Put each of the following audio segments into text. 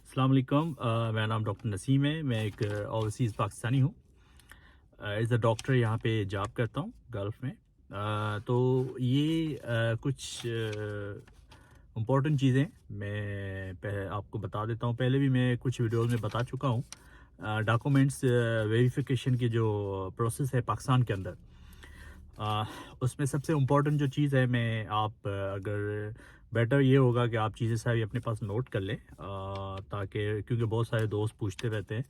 अस्सलाम वालेकुम। मेरा नाम डॉक्टर नसीम है। मैं एक ओवरसीज़ पाकिस्तानी हूँ। एज़ अ डॉक्टर यहाँ पे जॉब करता हूँ गल्फ़ में। तो ये कुछ इम्पोर्टेंट चीज़ें मैं आपको बता देता हूँ। पहले भी मैं कुछ वीडियोज़ में बता चुका हूँ। डॉक्यूमेंट्स वेरिफ़िकेशन की जो प्रोसेस है पाकिस्तान के अंदर, अ, उसमें सबसे इम्पोर्टेंट जो चीज़ है, मैं आप अगर बेटर ये होगा कि आप चीज़ें सारी अपने पास नोट कर लें, ताकि क्योंकि बहुत सारे दोस्त पूछते रहते हैं।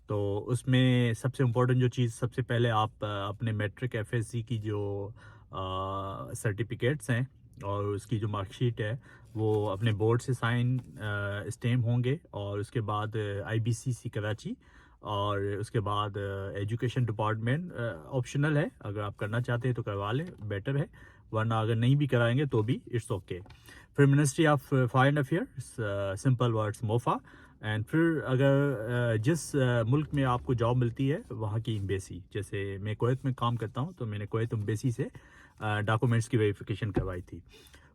तो उसमें सबसे इम्पोर्टेंट जो चीज़, सबसे पहले आप अपने मैट्रिक एफएससी की जो सर्टिफिकेट्स हैं और उसकी जो मार्कशीट है, वो अपने बोर्ड से साइन स्टैम्प होंगे। और उसके बाद आईबीसीसी कराची, और उसके बाद एजुकेशन डिपार्टमेंट ऑप्शनल है, अगर आप करना चाहते हैं तो करवा लें, बेटर है। वरना अगर नहीं भी कराएंगे तो भी इट्स ओके। फिर ministry of foreign affairs, simple words MOFA. And फिर अगर जिस मुल्क में आपको जॉब मिलती है वहाँ की एम्बेसी, जैसे मैं कुवैत में काम करता हूँ तो मैंने कुवैत एम्बेसी से डॉक्यूमेंट्स की वेरिफिकेशन करवाई थी।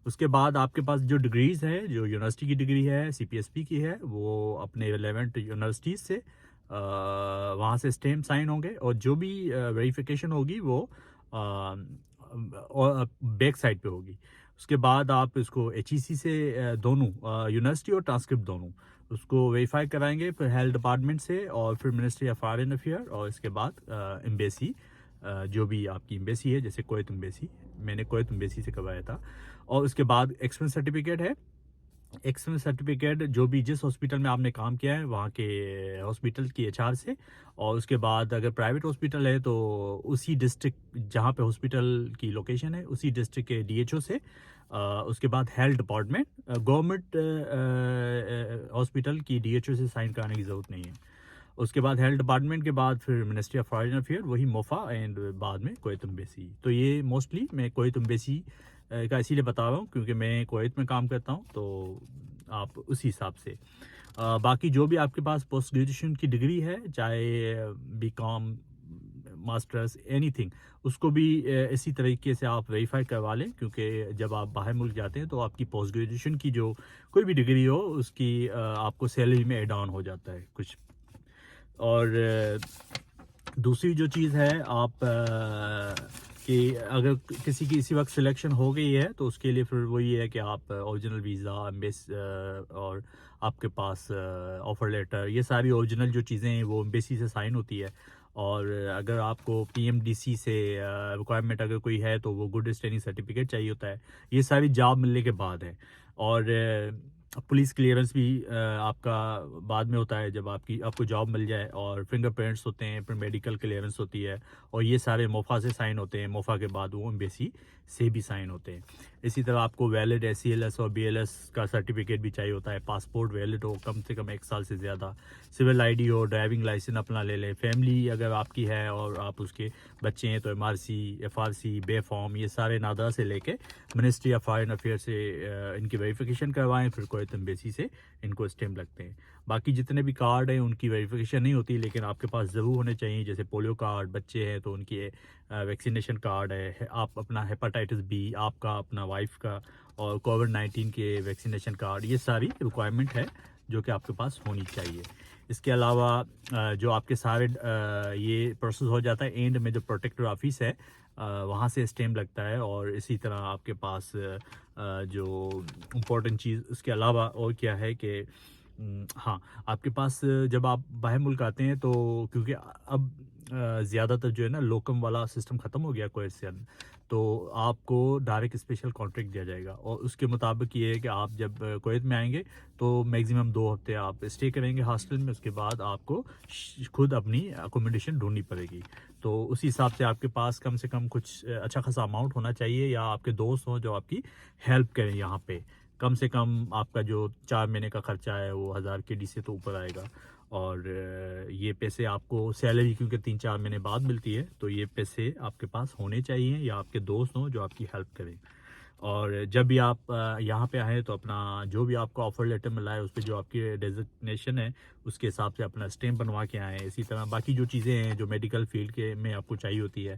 उसके बाद आपके पास जो डिग्रीज़ है, जो यूनिवर्सिटी की डिग्री है, सीपीएसपी की है, वो अपने रेलेवेंट यूनिवर्सिटीज़ से वहाँ से स्टैम्प साइन होंगे। और जो भी वेरिफिकेशन होगी वो और बैक साइड पे होगी। उसके बाद आप इसको एचईसी से दोनों यूनिवर्सिटी और ट्रांसक्रिप्ट दोनों उसको वेरीफाई कराएंगे, फिर हेल्थ डिपार्टमेंट से, और फिर मिनिस्ट्री ऑफ फॉरेन अफेयर, और इसके बाद एम्बेसी, जो भी आपकी एम्बेसी है, जैसे कुवैत एम्बेसी, मैंने कुवैत एम्बेसी से करवाया था। और उसके बाद एक्सपीरियंस सर्टिफिकेट है। एक्सपीरियंस सर्टिफिकेट जो भी जिस हॉस्पिटल में आपने काम किया है वहाँ के हॉस्पिटल की एचआर से। और उसके बाद अगर प्राइवेट हॉस्पिटल है तो उसी डिस्ट्रिक्ट जहाँ पे हॉस्पिटल की लोकेशन है उसी डिस्ट्रिक्ट के डीएचओ से। उसके बाद हेल्थ डिपार्टमेंट, गवर्नमेंट हॉस्पिटल की डीएचओ से साइन कराने की ज़रूरत नहीं है। उसके बाद हेल्थ डिपार्टमेंट के बाद फिर मिनिस्ट्री ऑफ फॉरेन अफेयर, वही मोफा, एंड बाद में कुवैत एम्बेसी। तो ये मोस्टली मैं कुवैत एम्बेसी का इसीलिए बता रहा हूँ क्योंकि मैं कुवैत में काम करता हूँ, तो आप उसी हिसाब से बाकी जो भी आपके पास पोस्ट ग्रेजुएशन की डिग्री है, चाहे बीकॉम, मास्टर्स, एनीथिंग, उसको भी इसी तरीके से आप वेरीफाई करवा लें, क्योंकि जब आप बाहर मुल्क जाते हैं तो आपकी पोस्ट ग्रेजुएशन की जो कोई भी डिग्री हो उसकी आपको सैलरी में एड ऑन हो जाता है कुछ। और दूसरी जो चीज़ है, आप कि अगर किसी की इसी वक्त सिलेक्शन हो गई है तो उसके लिए फिर वही है कि आप ओरिजिनल वीज़ा, एम्बेस और आपके पास ऑफ़र लेटर, ये सारी ओरिजिनल जो चीज़ें हैं वो एम्बेसी से साइन होती है। और अगर आपको पीएमडीसी से रिक्वायरमेंट अगर कोई है तो वो गुड स्टैंडिंग सर्टिफिकेट चाहिए होता है। ये सारी जॉब मिलने के बाद है। और पुलिस क्लियरेंस भी आपका बाद में होता है जब आपको जॉब मिल जाए। और फिंगरप्रिंट्स होते हैं, फिर मेडिकल क्लियरेंस होती है, और ये सारे मोफा से साइन होते हैं। मोफा के बाद वो एम्बेसी से भी साइन होते हैं। इसी तरह आपको वैलिड एसीएलएस और बीएलएस का सर्टिफिकेट भी चाहिए होता है। पासपोर्ट वैलिड हो कम से कम 1 साल से ज़्यादा, सिविल आईडी हो, ड्राइविंग लाइसेंस अपना ले लें, फैमिली अगर आपकी है और आप उसके बच्चे हैं तो एमआरसी, एफआरसी, बे फॉर्म, ये सारे नादरा से लेके मिनिस्ट्री ऑफ फॉरेन अफेयर से इनकी वेरिफिकेशन करवाएं, फिर कुवैत एम्बेसी से इनको स्टैम्प लगते हैं। बाकी जितने भी कार्ड हैं उनकी वेरिफिकेशन नहीं होती, लेकिन आपके पास ज़रूर होने चाहिए। जैसे पोलियो कार्ड, बच्चे हैं तो उनकी वैक्सीनेशन कार्ड है, आप अपना हेपाटाइटिस बी, आपका अपना वाइफ का, और कोविड-19 के वैक्सीनेशन कार्ड, ये सारी रिक्वायरमेंट है जो कि आपके पास होनी चाहिए। इसके अलावा जो आपके सारे ये प्रोसेस हो जाता है, एंड में जो प्रोटेक्टर ऑफिस है वहाँ से स्टैम्प लगता है। और इसी तरह आपके पास जो इम्पोर्टेंट चीज़ उसके अलावा और क्या है कि हाँ, आपके पास जब आप बाहर मुल्क आते हैं तो, क्योंकि अब ज़्यादातर जो है ना लोकम वाला सिस्टम ख़त्म हो गया कुवैत से, तो आपको डायरेक्ट स्पेशल कॉन्ट्रैक्ट दिया जाएगा। और उसके मुताबिक ये है कि आप जब कुवैत में आएंगे तो मैक्सिमम 2 हफ्ते आप स्टे करेंगे हॉस्टल में। उसके बाद आपको खुद अपनी अकोमोडेशन ढूंढनी पड़ेगी। तो उसी हिसाब से आपके पास कम से कम कुछ अच्छा खासा अमाउंट होना चाहिए, या आपके दोस्त हों जो आपकी हेल्प करें यहाँ पे। कम से कम आपका जो 4 महीने का खर्चा है वो 1000 केडी से तो ऊपर आएगा। और ये पैसे आपको सैलरी क्योंकि 3-4 महीने बाद मिलती है, तो ये पैसे आपके पास होने चाहिए, या आपके दोस्त हों जो आपकी हेल्प करें। اور جب بھی آپ یہاں پہ آئیں تو اپنا جو بھی آپ کو آفر لیٹر ملا ہے اس پہ جو آپ کی ڈیزگنیشن ہے اس کے حساب سے اپنا اسٹیمپ بنوا کے آئیں. اسی طرح باقی جو چیزیں ہیں جو میڈیکل فیلڈ کے میں آپ کو چاہیے ہوتی ہے,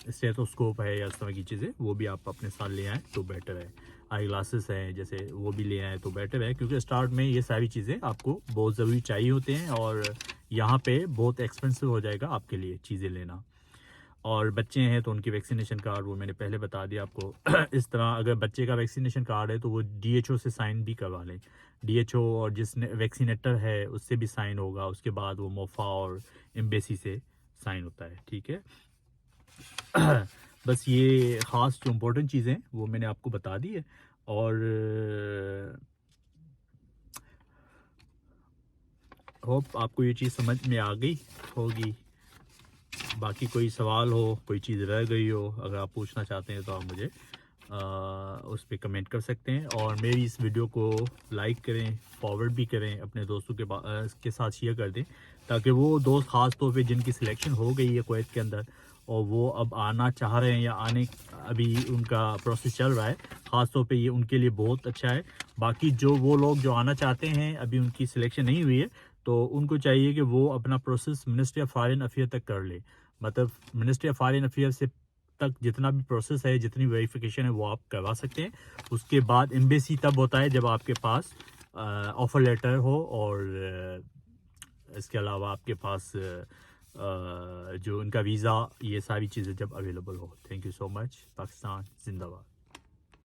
اسٹیتھوسکوپ ہے یا اس طرح کی چیزیں, وہ بھی آپ اپنے ساتھ لے آئیں تو بیٹر ہے. آئی گلاسز ہیں جیسے, وہ بھی لے آئیں تو بیٹر ہے, کیونکہ اسٹارٹ میں یہ ساری چیزیں آپ کو بہت ضروری چاہیے ہوتے ہیں اور یہاں پہ بہت ایکسپینسو ہو جائے گا آپ کے لیے چیزیں لینا. اور بچے ہیں تو ان کی ویکسینیشن کارڈ وہ میں نے پہلے بتا دیا آپ کو. اس طرح اگر بچے کا ویکسینیشن کارڈ ہے تو وہ ڈی ایچ او سے سائن بھی کروا لیں. ڈی ایچ او اور جس نے ویکسینیٹر ہے اس سے بھی سائن ہوگا, اس کے بعد وہ موفا اور ایمبیسی سے سائن ہوتا ہے. ٹھیک ہے, بس یہ خاص جو امپورٹنٹ چیزیں ہیں وہ میں نے آپ کو بتا دی ہے. اور ہوپ آپ کو یہ چیز سمجھ میں آ گئی ہوگی. باقی کوئی سوال ہو, کوئی چیز رہ گئی ہو, اگر آپ پوچھنا چاہتے ہیں تو آپ مجھے اس پہ کمنٹ کر سکتے ہیں. اور میری اس ویڈیو کو لائک کریں, فارورڈ بھی کریں, اپنے دوستوں کے ساتھ شیئر کر دیں, تاکہ وہ دوست خاص طور پہ جن کی سلیکشن ہو گئی ہے کویت کے اندر اور وہ اب آنا چاہ رہے ہیں یا ابھی ان کا پروسیس چل رہا ہے, خاص طور پہ یہ ان کے لیے بہت اچھا ہے. باقی وہ لوگ جو آنا چاہتے ہیں ابھی ان کی سلیکشن نہیں ہوئی ہے تو ان کو چاہیے کہ وہ اپنا process ministry of foreign affair تک کر لے. مطلب منسٹری آف فارن افیئر سے تک جتنا بھی پروسیس ہے, جتنی ویریفیکیشن ہے وہ آپ کروا سکتے ہیں. اس کے بعد ایمبیسی تب ہوتا ہے جب آپ کے پاس آفر لیٹر ہو اور اس کے علاوہ آپ کے پاس جو ان کا ویزا, یہ ساری چیزیں جب اویلیبل ہو. Thank you so much. Pakistan زندہ باد.